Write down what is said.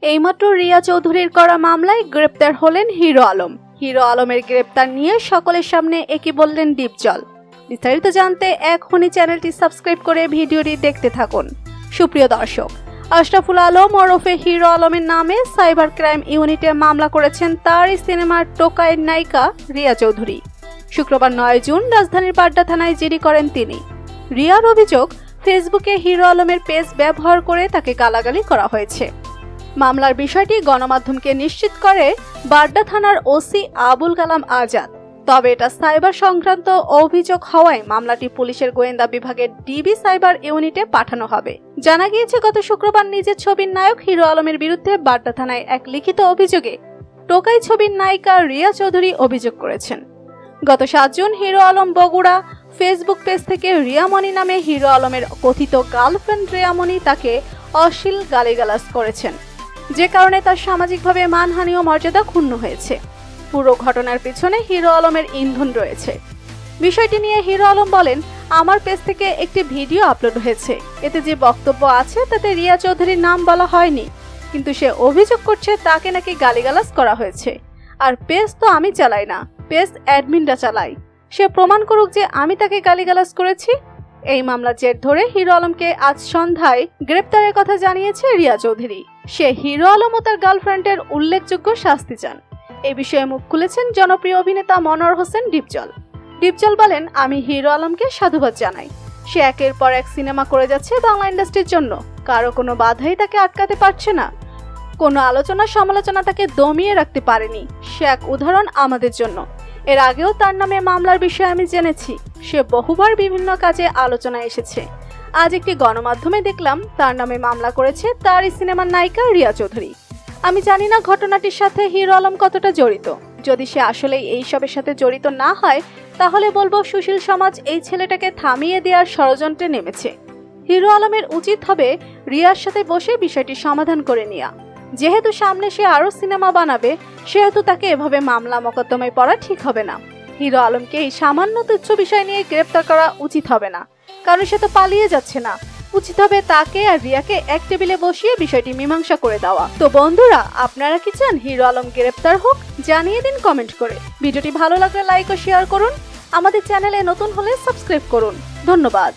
এইমাত্র রিয়া চৌধুরীর করা মামলায় গ্রেপ্তার হলেন হিরো আলম। হিরো আলমের গ্রেপ্তার নিয়ে সকলের সামনে একই বললেন ডিপজল। বিস্তারিত জানতে এখনই চ্যানেলটি সাবস্ক্রাইব করে ভিডিওটি দেখতে থাকুন। সুপ্রিয় দর্শক, আশরাফুল আলম ওরফে হিরো আলমের নামে সাইবার ক্রাইম ইউনিটে মামলা করেছেন তারই সিনেমার টোকাইয়ের নায়িকা রিয়া চৌধুরী। শুক্রবার 9 জুন রাজধানীর বাড্ডা থানায় জিডি করেন তিনি। রিয়ার অভিযোগ, ফেসবুকে হিরো আলমের পেজ ব্যবহার করে তাকে গালাগালি করা হয়েছে। মামলার বিষয়টি গণমাধ্যমকে নিশ্চিত করে বাড্ডা থানার ওসি আবুল কালাম আজাদ। তবে এটা সাইবার সংক্রান্ত অভিযোগ হওয়ায় মামলাটি পুলিশের গোয়েন্দা বিভাগের ডিবি সাইবার ইউনিটে পাঠানো হবে। জানা গিয়েছে, গত শুক্রবার নিজের ছবির নায়ক হিরো আলমের বিরুদ্ধে বাড্ডা থানায় এক লিখিত অভিযোগে টোকাই ছবির নায়িকা রিয়া চৌধুরী অভিযোগ করেছেন। গত 7 June hero Alam Bogura Facebook page থেকে রিয়ামণি নামে হিরো আলমের কথিত গার্লফ্রেন্ড রিয়ামণি তাকে অশ্লীল গালিগালাজ করেছেন, যে কারণে তার সামাজিকভাবে মানহানি ও মর্যাদা ক্ষুণ্ণ হয়েছে। পুরো ঘটনার পিছনে হিরো আলমের ইন্ধন রয়েছে। বিষয়টি নিয়ে হিরো আলম বলেন, আমার পেজ থেকে একটি ভিডিও আপলোড হয়েছে, এতে যে বক্তব্য আছে তাতে রিয়া চৌধুরীর নাম বলা হয়নি, কিন্তু সে অভিযোগ করছে তাকে নাকি গালিগালাজ করা হয়েছে। আর পেজ তো আমি চালাই না, পেজ অ্যাডমিনরা চালাই, সে প্রমাণ করুক যে আমি তাকে গালিগালাজ করেছি। এই মামলার জের ধরে হিরো আলমকে আজ সন্ধ্যায় গ্রেপ্তারের কথা জানিয়েছে রিয়া চৌধুরী। সে হিরো আলম ও তার গার্লফ্রেন্ডের উল্লেখযোগ্য শাস্তি চান। এ বিষয়ে মুখ খুলেছেন জনপ্রিয় অভিনেতা মনোয়ার হোসেন ডিপজল। ডিপজল বলেন, আমি হিরো আলমকে সাধুবাদ জানাই। সে একের পর এক সিনেমা করে যাচ্ছে বাংলা ইন্ডাস্ট্রির জন্য, কারো কোনো বাধাই তাকে আটকাতে পারছে না। কোনো আলোচনা সমালোচনা তাকে দমিয়ে রাখতে পারেনি। সে এক উদাহরণ আমাদের জন্য। এর আগেও তার নামে মামলার বিষয়ে আমি জেনেছি। সে বহুবার বিভিন্ন কাজে আলোচনায় এসেছে। আজ একটি গণমাধ্যমে দেখলাম তার নামে মামলা করেছে তারই সিনেমার নায়িকা রিয়া চৌধুরী। আমি জানি না ঘটনাটির সাথে হিরো আলম কতটা জড়িত। যদি সে আসলেই এইসবের সাথে জড়িত না হয়, তাহলে বলবো সুশীল সমাজ এই ছেলেটাকে থামিয়ে দেওয়ার ষড়যন্ত্রে নেমেছে। হিরো আলমের উচিত হবে রিয়ার সাথে বসে বিষয়টি সমাধান করে নেওয়া। যেহেতু সামনে সে আরো সিনেমা বানাবে, সেহেতু তাকে এভাবে মামলা মোকদ্দমায় পড়া ঠিক হবে না। হিরো আলমকে এই সামান্য তুচ্ছ বিষয় নিয়ে গ্রেপ্তার করা উচিত হবে না, কারণ সে তো পালিয়ে যাচ্ছে না। উচিত হবে তাকে আর রিয়াকে এক টেবিলে বসিয়ে বিষয়টি মীমাংসা করে দেওয়া। তো বন্ধুরা, আপনারা কি চান হিরো আলম গ্রেপ্তার হোক? জানিয়ে দিন কমেন্ট করে। ভিডিওটি ভালো লাগলে লাইক ও শেয়ার করুন। আমাদের চ্যানেলে নতুন হলে সাবস্ক্রাইব করুন। ধন্যবাদ।